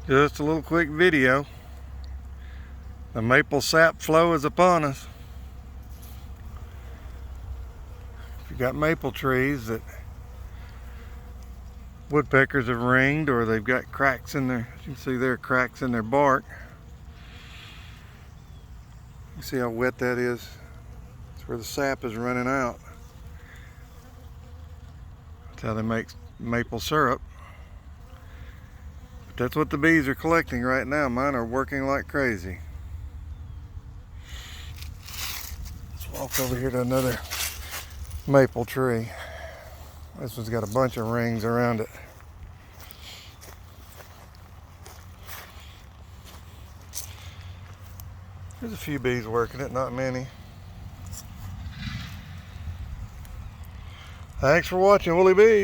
Just a little quick video. The maple sap flow is upon us. If you got maple trees that woodpeckers have ringed, or they've got cracks in their, as you can see there, cracks in their bark. You see how wet that is? It's where the sap is running out. That's how they make maple syrup. But that's what the bees are collecting right now. Mine are working like crazy. Let's walk over here to another maple tree. This one's got a bunch of rings around it. There's a few bees working it, not many. Thanks for watching, Woolly Bees.